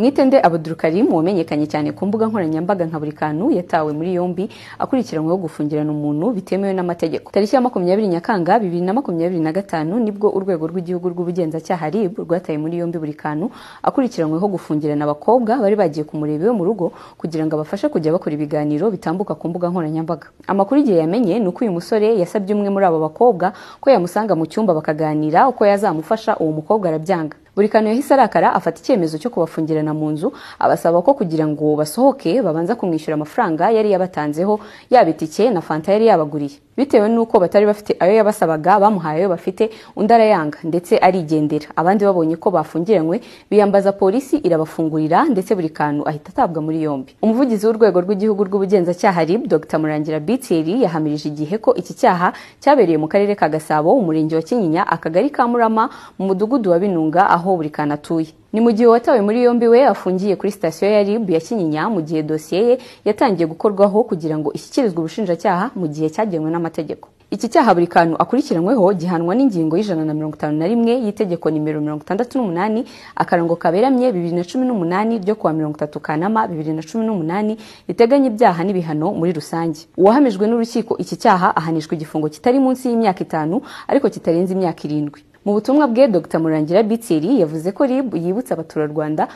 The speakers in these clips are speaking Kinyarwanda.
Mwitende Abdulkarim wamenyekanye cyane ku mbuga nkoranyambaga nka Burikanu yatawe muri yombi akurikiranyweho gufungirana umuntu bitemewe n'amategeko. Tariki ya 20 Nyakanga 2025 nibwo urwego rw'igihugu rw'ubugenzacyaha RIB rwataye muri yombi Burikanu akurikiranyweho gufungirana abakobwa bari bagiye kumureba iwe mu rugo kugira ngo abafashe kujya bakora ibiganiro bitambuka ku mbuga nkoranyambaga. Amakuru igihe yamenye nuko uyu musore yasabye umwe muri abo bakobwa ko yamusanga mu cyumba bakaganira uko yazamufasha, uwo mukobwa arabyanga. Burikanu yahise arakara afata icyemezo cyo kubafungirana mu nzu, abasaba ko kugira ngo basohoke babanza kumwishyura amafaranga yari yabatanzeho yabitike na fanta yari yabaguriye. Bitewe nuko batari bafite ayo yabasabaga, bamuhaye ayo bafite, undi arayanga ndetse arigendera. Abandi babonye ko bafungiranywe biyambaza polisi irabafungurira ndetse Burikanu ahita atabwa muri yombi. Umuvugizi w'urwego rw'igihugu rw'ubugenzacyaha RIB Dr Murangira Biteri yahamirije igihe ko iki cyaha cyabereye mu karere ka Gasabo, umurenge wa Kinyinya, akagari ka Murama, mu mudugudu wa Binunga aho Burikanu atuye. Ni mu gihe watawe muri yombi we afungiye kuri sitasiyo ya RIB ya Kinyinya, mu gihe dosiye ye yatangiye gukorwaho kugira ngo ishyikirizwe ubushinjacyaha mu gihe cyagenwe n'amategeko. Iki cyaha Burikanu akurikiranyweho gihanwa n'ingingo y'151 y'itegeko nimero 68 akarango kaberamye 2018 ryo kuwa 30 Kanama 2018 riteganya ibyaha n'ibihano muri rusange. Uwahamijwe n'urukiko iki cyaha ahanishwa igifungo kitari munsi y'imyaka 5 ariko kitarenze imyaka 7. Mu butumwa bwe Dr Murangira Biteri yavuze ko RIB yibutsa abaturarwanda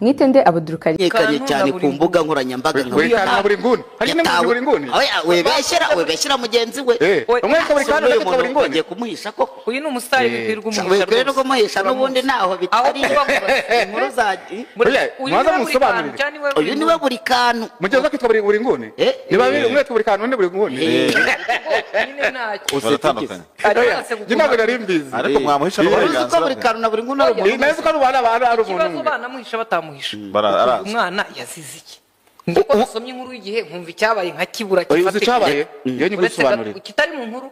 Mwitende Abdulkarim yekanye cyane ku mbuga nkoranyambaga nka buri nguni buri nguni webeshyira mugenzi we umwe ko buri kandi ko buri nguni ngiye kumuhisha ko uyu ni umusitari bibwirwa umuhisha rero ko muhisha n'ubundi naho bitari inkuru zaji mwaza musobanurire uyu niwe Burikanu mugeza kwitwa buri nguni niba umwe buri kandi undi buri nguni nyine ntacyo uratandukanye ntabwo nari mbizi ariko mwamuhisha n'uburenganzira Burikanu na buri nguni ari umuntu neza ko ari umuntu ikibazo banamuhisha batamuhisha umwana yazize iki ngo basomye inkuru y'igihe nkumva icyabaye nka kibura cyabaye iyo ni gusobanurira kitari mu nkuru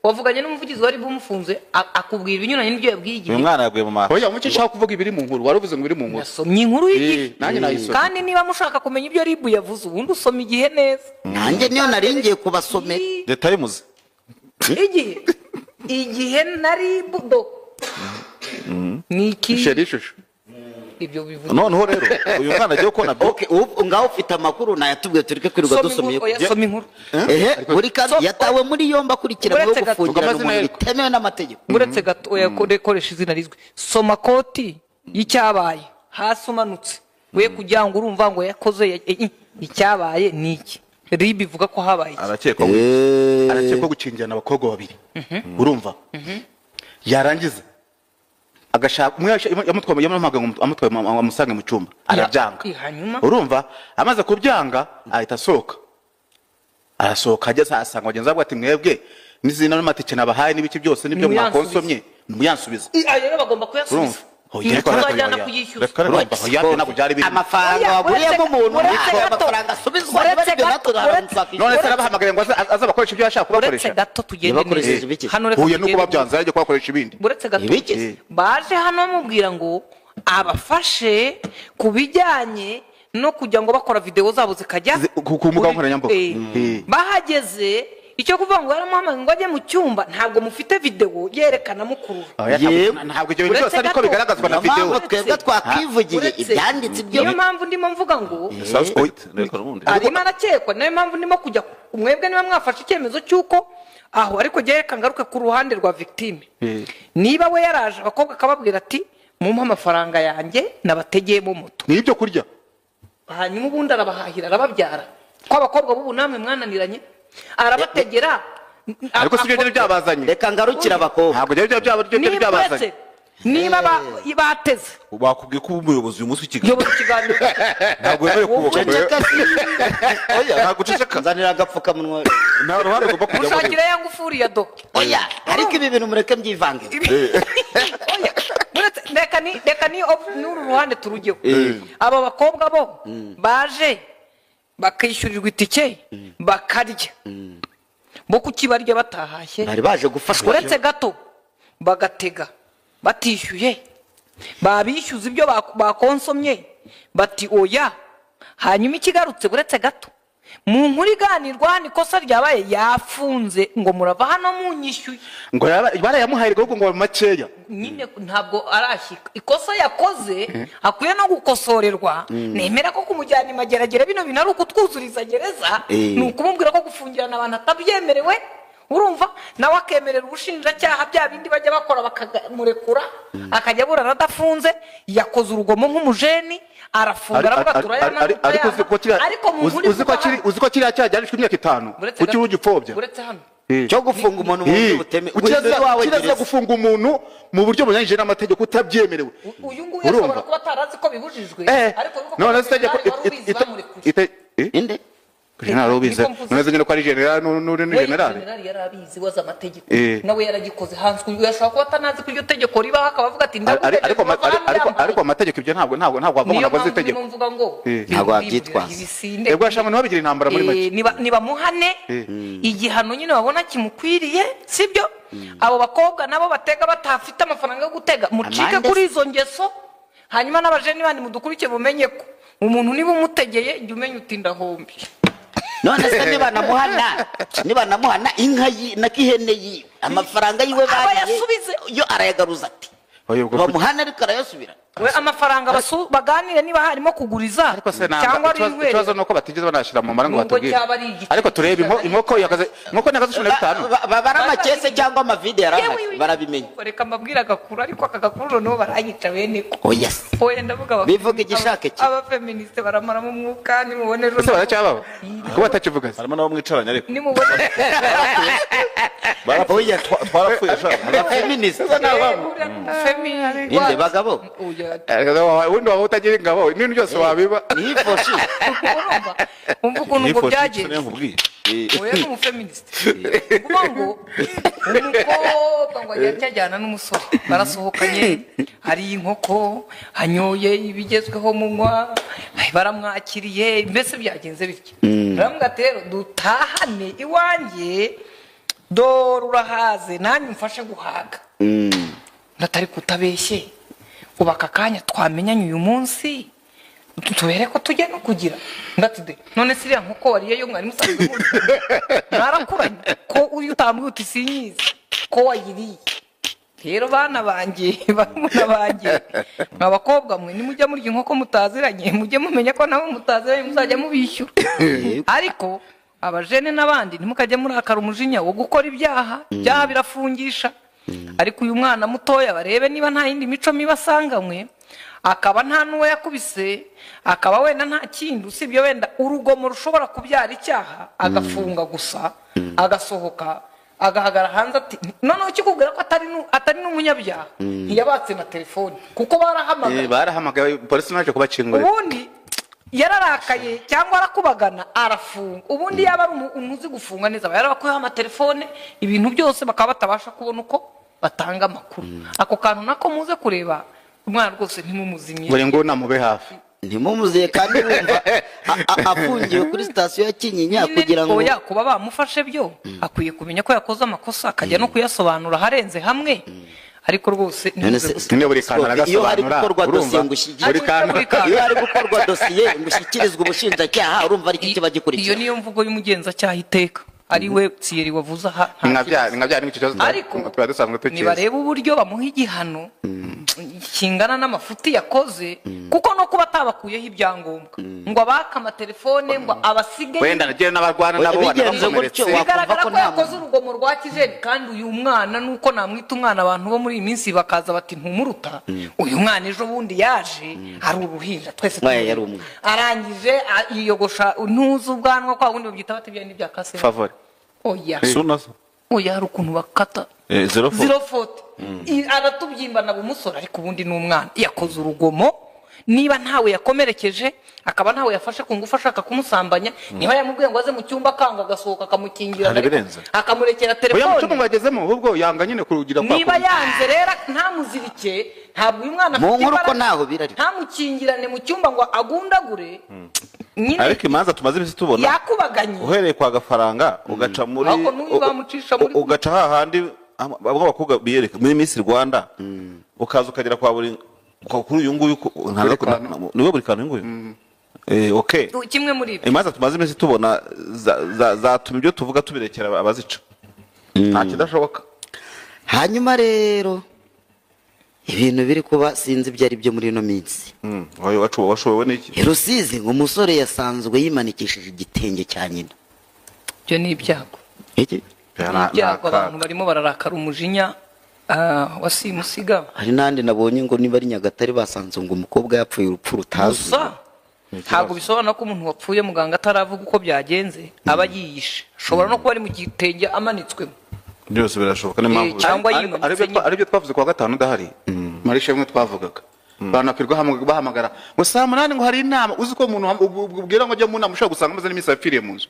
wavuganye n'umuvugizi wari bumufunze akubwira ibinyuranye n'ibyo yabwiye igihe uyu mwana yabwiye mu maso oya muke nshaka kuvuga ibiri mu nkuru wari uvuze ngo biri mu nkuru yasomye inkuru y'igihe nanjye nayisomye kandi niba mushaka kumenya ibyo RIB yavuze ubundi usoma igihe neza nanjye niyo naringiye kubasomera leta yimuze igihe na RIB do niki ishusho ibyo bivuze noneho rero uyu mwana agiye kubona ngaho ufite amakuru nayatubwiye tureke kwirirwa dusomye yasoma inkuru Burikanu yatawe muri yombi akurikiranyweho gufungirana umuntu bitemewe n'amategeko. Buretse gato yakoresha izina rizwi soma koti y'icyabaye hasi umanutse we kugira ngo urumva ngo yakoze icyabaye niki RIB ivuga ko habaye arakekwa gukingirana abakobwa babiri urumva yarangiza agashaka yamutwaye amusange mu cyumba arabyanga urumva amaze kubyanga ahita arasohoka ageze asanga bagenzi babo ati mwebwe n'izina n'amatike nabahaye n'ibiki byose nibyo mwakonsomye muyansubiza rero bagomba kuyasubiza amafaranga waguriyemo umuntu amafaranga asubizwa none se arabahamagaye ngo aze abakoresha ibyo yashaka kubakoresha gato tugende hano huye nuko babyanze ajya kubakoresha ibindi buretse gato baje hano bamubwira ngo abafashe kubijyanye no kujya ngo bakora video zabo zikajya ku mbuga nkoranyambaga bahageze icyo kuvuga ngo yaramuhamagaye ngo ajye mu cyumba ntabwo mufite video yerekana mukuru ntabwo ibyo bintu byose ariko bigaragazwa na video twebwe twakwivugiye ibyanditse ibyo niyo mpamvu ndimo mvuga ngo arimo arakekwa niyo mpamvu ndimo kujya mwebwe niba mwafashe icyemezo cy'uko aho ariko gereka ngaruke ku ruhande rwa victime niba we yaraje abakobwa akababwira ati mumpa amafaranga yanjye nabategeyemo moto n'ibyo kurya hanyuma ubundi arabahahira arababyara ko abakobwa b'ubu namwe mwananiranye arabategera ariko sibyo byo byabazanye reka ngarukira abakobwa ntabwo byo byabazanye niba bateze bakubwiye ko umuyobozi uyu munsi w'ikiganiro ntabwo yemerewe kuboka oya ntabwo uceceka nzanira agapfukamunwa nta ruhande ugomba kujya mushakira ya ngufuri ya do oya ariko ibi bintu mureke mbyivange reka ni n'uru ruhande turugeho aba bakobwa bo baje bakishyurirwa itike bakarya bo kukibarya batahashye bari baje gufashwa uretse gato bagatega batishyuye babishyuza ibyo bakonsomye bati oya hanyuma ikigarutse buretse gato mu nkuru iganirwa hano ikosa ryabaye yafunze ngo murava hano munyishyuye ngo barayamuhaye ahubwo ngo makeya nyine ntabwo arashyika ikosa yakoze akwiye no gukosorerwa nemera ko kumujyana imageragere bino bintu ari ukutwuzuriza gereza ni ukumubwira ko gufungirana abantu atabyemerewe urumva nawe akemerera ubushinjacyaha bya bindi bajya bakora bakamurekura akajya burara adafunze yakoze urugomo nk'umujeni arafunga aravuga turayana ariko uzi ko kiriya cyaha gihanishwa imyaka 5 kuki ugipfobya uretse hano cyo gufunga umuntu mu buryo butemewe kiraza gufunga umuntu mu buryo bunyuranyije n'amategeko utabyemerewe uyu nguyu ashobora kuba atarazi ko bibujijwe ariko none se itegeko inde Rubize none nyine ko ari general n'uri ni general yarabizi waza amategeko nawe yaragikoze hanswe yashaka kuba atanazi ko iryo tegeko riba akabavuga ati ariko amategeko ibyo ntabwo wavugana ngo zitegeko ntabwo wabyitwaza ego yashaka no bigira intambara muri make niba muhane igihano nyine babona kimukwiriye sibyo abo bakobwa nabo batega batafite amafaranga yo gutega mucike kuri izo ngeso hanyuma n'abajeni bandi mudukurikiye bumenye ko umuntu niba umutegeye jya umenya utinda hombi none se niba namuhana inka na kihene yi amafaranga yiwe bariye yo arayagaruza ati bamuhana ariko arayasubira we amafaranga baganire niba harimo kuguriza cyangwa ari inkwere ikibazo nuko batigeze banashira mu mara ngo batubwire ariko turebe inkoko yakaze 15 babara amakese cyangwa amavide yarahari barabimenya reka mbabwira agakuru ariko akagakuru no baranyica bene ko oya ndavuga bivuga igishake cye aba feministe baramara mu mwuka ni mubone rero baracyababa ko batakivuga harimo nabo mwicaranye ariko ni mubone oya twarapfuye aba feministe inde bagabo undi waba utagira ingabo ibintu byose wabiba nifoshi umva ukuntu ngo byagenze oya ni umufeministe kuba ngo umukobwa ngo ajya cyajyana n'umusore barasohokanye hari inkoko hanyoye ibigezweho munywa baramwakiriye mbese byagenze bityo baravuga ati rero dutahane iwanjye dore urahaze nanjye mfashe guhaga ndatari kutabeshye ubu aka kanya twamenyanye uyu munsi tubere ko tujya no kugira ndatide none siriya nkuko wariye yo mwari musanzwe narakuranye ko uyu utambwiye uti sinyizi ko wayiriye rero bana banjye barumuna banjye mwabakobwa mwe nimujya murya inkoko mutaziranye mujye mumenya ko nabo mutaziranye muzajya mubishyura ariko abajene n'abandi ntimukajya murakara umujinya wo gukora ibyaha birafungisha ariko uyu mwana mutoya barebe niba nta yindi mico mibi asanganywe akaba nta n'uwo yakubise akaba wenda nta kindi usibye wenda urugomo rushobora kubyara icyaha agafunga gusa agasohoka agahagara hanze ati noneho kikubwira ko atari n'umunyabyaha ntiyabatse na telefoni kuko barahamagaye polisi naje kubakingurira ubundi yararakaye cyangwa arakubagana arafunga ubundi yaba ari umuntu uzi gufunga neza yarabakuyeho amatelefone ibintu byose bakaba batabasha kubona uko batanga amakuru ako kantu nako muze kureba umwana rwose ntimumuzimye buri ngo namube hafi ntimumuziye kandi wumva afungiwe kuri sitasiyo ya Kinyinya kugira ngo kuba bamufashe byo akwiye kumenya ko yakoze amakosa akajya no kuyasobanura harenze hamwe ariko rwose iyo hari gukorwa dosiye iyo hari gukorwa dosiye ngushyikirizwa ubushinjacyaha urumva ari kiba gikurikira iyo niyo mvugo y'umugenzacyaha iteka ari we Thierry wavuze aha ariko nibareba uburyo bamuha igihano kingana n'amafuti yakoze kuko no kuba atabakuyeho ibyangombwa ngo abaka amatelefone ngo abasige wenda nagiye n'abarwana nabo bigaragara ko yakoze urugomo rwa kijeni kandi uyu mwana nuko namwita umwana abantu bo muri iyi minsi bakaza bati ntumuruta uyu mwana ejo bundi yaje ari uruhinja twese arangije yiyogosha ntuzi ubwanwa kwa bundi babyita bati bya n'ibya kase favori oya hari ukuntu bakata zero fote aratubyimbana bumusora ariko ubundi n'umwana yakoze urugomo niba ntawe yakomerekeje akaba ntawe yafashe ku ngufu ashaka kumusambanya niba yamubwiye ngo aze mu cyumba akanga agasohoka akamukingira akamurekera telefone mwagezemo ahubwo yanga nyine kurugira kwa niba yanze rero ntamuzirike ntabwo uyu mwana afite ibara ntamukingirane mu cyumba ngo agundagure ariko imanza tumaze ibisi tubona yakubaganye uhereye kwa gafaranga ugaca muri ugaca hahandi abakobwa biyereka muri Miss Rwanda ukaza ukagera kwa buri kuri uyu nguyu niwe buri kantu nguyu okay kimwe muri ibyo imanza tumaze iminsi tubona zatuma ibyo tuvuga tubirekera abazica nta kidashoboka. hanyuma rero ibintu biri kuba sinzi ibyo ari byo muri ino minsi. washobewe n'iki? Rusizi ngo umusore yasanzwe yimanikishije igitenge cya nyina. ibyo ni ibyago. Iki? ibyago abantu barimo bararakara umujinya wa simusiga. Hari n'andi nabonye ngo niba ari Nyagatare basanze ngo umukobwa yapfuye urupfu rutazwi. Ntabwo bisobanura ko umuntu wapfuye muganga ataravuga uko byagenze aba yiyishe. Ashobora no kuba ari mu gitenge amanitswemo. Byose birashoboka n'impamvu. Cyangwa yimanitse. Aribyo twavuze kwa gatanu udahari. Marisha bimwe twavugaga. Banakirwa bahamagara ngo saa 8 ngo hari inama uzi ko umuntu ubwira ngo ajya mu nama ushaka gusanga amaze n'iminsi yapfiriye mu nzu.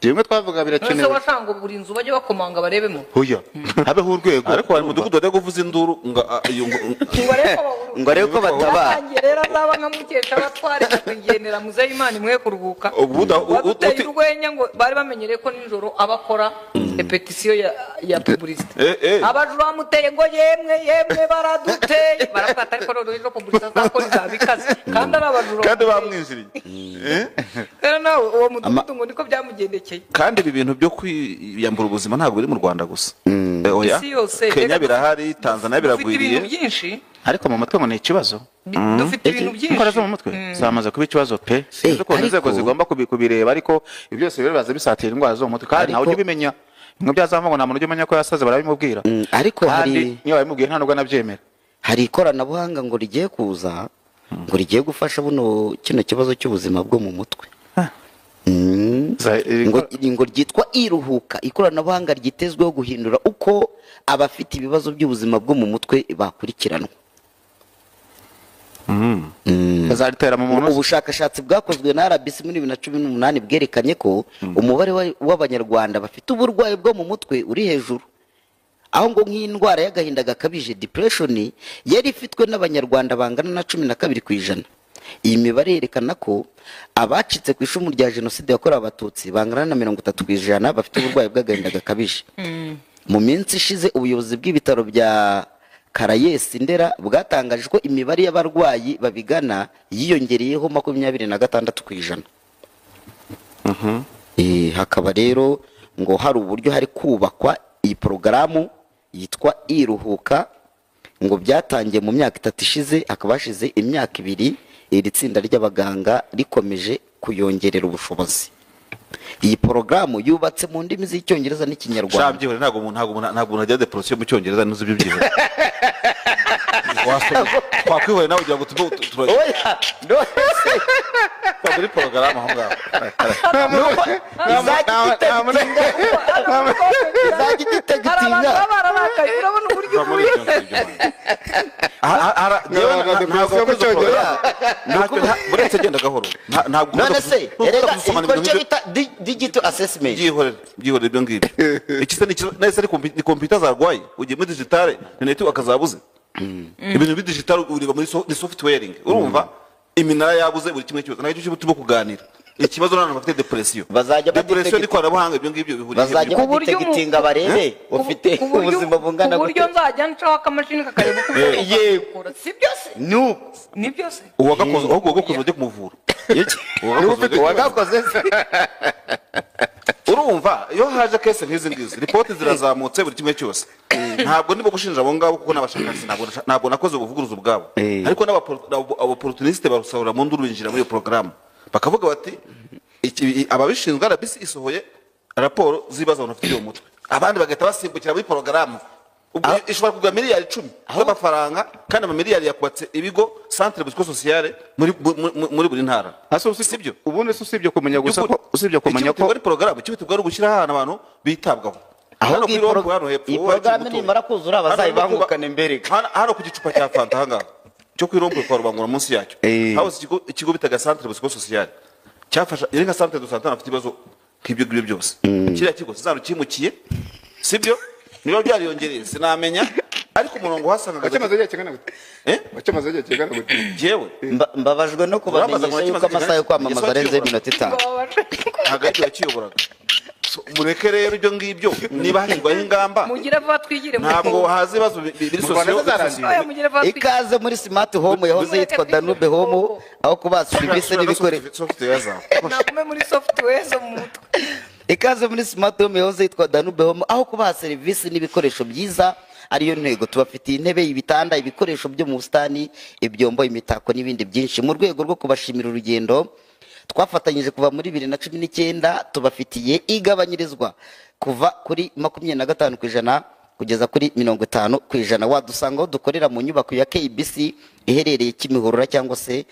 Bimwe twavuga birakenewe. Ese washanga buri nzu bajye bakomanga barebemo. Hoya. Habeho urwego. Ariko hari mudugudu wajya kuvuza induru ngo ariko batabara. Rero azaba nkamukesha abatware kugendera muze Imana imwe kuruhuka. Uteye urwenya ngo bari bamenyereye ko nijoro abakora repetition ya publicité. Abajura muteye ngo yemwe baraduteye. Barafata ariko rero publicité zakora zabikaze. Kandi arabajura. Kandi bamwinjiriye. Rero nawe uwo mudugudu ngo niko byamugendekeye. Kandi ibi bintu byo kwiyambura ubuzima ntabwo biri mu Rwanda gusa. Oya. Kenya birahari, Tanzania biragwiriye. Ariko mu mutwe ngo ni ikibazo. Dufite ibintu byinshi. Indwara zo mu mutwe zamaze kuba ikibazo pe. Sinzi ko inzego zigomba kubireba ariko ibyo byose bibaza bisatira indwara zo mu mutwe kandi nawe ujye ubimenya. Ngo byazava ngo nta muntu ujye umenya ko yasaze barabimubwira. Ariko hari niyo babimubwiye nta nubwo nabyemera. Hari ikoranabuhanga ngo rigiye kuza ngo rigiye gufasha buno kino kibazo cy'ubuzima bwo mu mutwe. ngo ryitwa iruhuka. Ikoranabuhanga ryitezweho guhindura uko abafite ibibazo by'ubuzima bwo mu mutwe bakurikiranwa. Ubushakashatsi bwakozwe na RBC muri 2018 bwerekanye ko umubare w'abanyarwanda bafite uburwayi bwo mu mutwe uri hejuru, aho ngo nk'indwara y'agahinda gakabije depression yari ifitwe n'abanyarwanda bangana na 12%. Iyi mibare yerekana ko abacitse ku icumu rya jenoside yakorewe abatutsi bangana na 30% bafite uburwayi bw'agahinda gakabije. Mu minsi ishize ubuyobozi bw'ibitaro bya Karayesi Ndera bwatangaje ko imibare y'abarwayi babigana yiyongereyeho 26%. Hakaba rero ngo hari uburyo hari kubakwa iyi porogaramu yitwa iruhuka ngo byatangiye mu myaka 3 ishize, hakaba hashize imyaka 2 iri tsinda ry'abaganga rikomeje kuyongerera ubushobozi. Iyi porogaramu yubatse mu ndimi z'icyongereza n'ikinyarwanda. Shabyihore ntago umuntu ajya depression mu cyongereza nuzi ibyo byihore. Twakwihore nawe ugira ngo turajya. Oya, ndose. Muri porogaramu aho ngaho. Buretse genda gahoro. None se digital assessment. Byihore ibyo ngibyo. Ikise nese ari computer zarwaye ugiye muri digital network akazabuze. Ibintu digital uriba muri softwaring. Urumva iminara yabuze buri kimwe cyose. Nacyo cyo turimo kuganira. Ikibazo n'abantu bafite depression. Bazajya depression n'ikoranabuhanga ibyo ngibyo bihuriye. Bazajya badetegitinga barebe ufite ubuzima bungana gute. Uburyo nzajya ncaho akamashini kakareba uko ukora. Si byose. Ni byose. Uwagakoze ahubwo ugakoze ujye kumuvura. Uwagakoze urumva iyo haje case nk'izi ngizi report zirazamutse buri kimwe cyose. Ntabwo nibo gushinja abo ngabo kuko n'abashakashatsi ntabwo nakoze ubuvuguruzo bwabo. Ariko n'abaopportuniste barusahura mu nduru binjira muri iyo program. Bakavuga bati ababishinzwe RBC isohoye raporo zibaza abantu bafite mu mutwe. Abandi bagahita basimbukira muri program. Ubwo ishobora kugwa miliyari 10 z'amafaranga kandi amamiliyari yakwatse ibigo centre busco sociale muri buri ntara. Hasi usibyo ubundi usibyo kumenya gusa ko usibyo kumenya ko muri program cy'ibitugwa gushyira hano abantu bitabwaho. Aho iyi program nimara kuzura bazayibangukane mbere. Hano ku gicupa cya Fanta hanga cyo kwirombo kwa rubangura munsi yacyo. Aho ikigo bitaga centre busco sociale cyafasha yari nka centre de santé afite ibibazo k'ibyo byose. Kiriya kigo zano kimukiye sibyo niba byariyongereye sinamenya ariko umurongo hasangaga cyamaze gihe kingana gute cyamaze gihe kingana gute jewe mbabajwe no kubamenyesha yuko amasaha yo kwamamaza arenze iminota 5 hagati yakiyoboraga mureke rero ibyo ngibyo niba hashyirwaho ingamba mugire vuba twigire mu ntabwo haza ibibazo biri sosiyo. mugire vuba twigire ikaze muri smart home yahoze yitwa Danube Home, aho kubaha serivisi n'ibikoresho. software zawe nakume muri software zo mu mutwe. Ikaze muri smart home yahoze yitwa Danube Home, aho kubaha serivisi n'ibikoresho byiza ariyo ntego. Tubafitiye intebe, ibitanda, ibikoresho byo mu busitani, ibyombo, imitako n'ibindi byinshi. Mu rwego rwo kubashimira urugendo twafatanyije kuva muri 2019, tubafitiye igabanyirizwa kuva kuri 25% kugeza kuri 50%. Wadusanga aho dukorera mu nyubako ya KBC iherereye Kimihurura cyangwa se